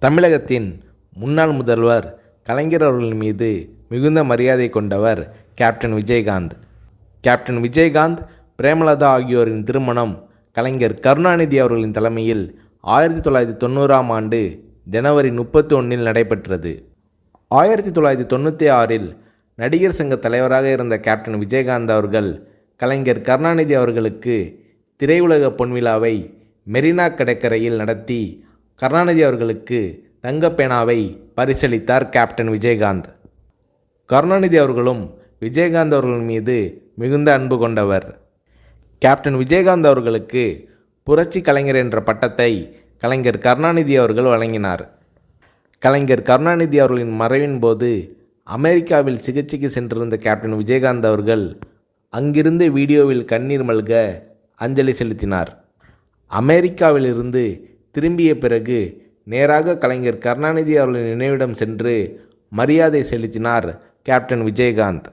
தமிழகத்தின் முன்னாள் முதல்வர் கலைஞர் அவர்களின் மீது மிகுந்த மரியாதை கொண்டவர் கேப்டன் விஜயகாந்த். கேப்டன் விஜயகாந்த், பிரேமலதா ஆகியோரின் திருமணம் கலைஞர் கருணாநிதி அவர்களின் தலைமையில் 1990ஆம் ஆண்டு ஜனவரி 31 நடைபெற்றது. 1996இல் நடிகர் சங்க தலைவராக இருந்த கேப்டன் விஜயகாந்த் அவர்கள் கலைஞர் கருணாநிதி அவர்களுக்கு திரையுலக பொன்விழாவை மெரினா கடற்கரையில் நடத்தி கருணாநிதி அவர்களுக்கு தங்கப்பேனாவை பரிசளித்தார் கேப்டன் விஜயகாந்த். கருணாநிதி அவர்களும் விஜயகாந்த் அவர்கள் மீது மிகுந்த அன்பு கொண்டவர். கேப்டன் விஜயகாந்த் அவர்களுக்கு புரட்சி கலைஞர் என்ற பட்டத்தை கலைஞர் கருணாநிதி அவர்கள் வழங்கினார். கலைஞர் கருணாநிதி அவர்களின் மறைவின் போது அமெரிக்காவில் சிகிச்சைக்கு சென்றிருந்த கேப்டன் விஜயகாந்த் அவர்கள் அங்கிருந்து வீடியோவில் கண்ணீர் மல்க அஞ்சலி செலுத்தினார். அமெரிக்காவிலிருந்து திரும்பிய பிறகு நேராக கலைஞர் கருணாநிதி அவர்களின் நினைவிடம் சென்று மரியாதை செலுத்தினார் கேப்டன் விஜயகாந்த்.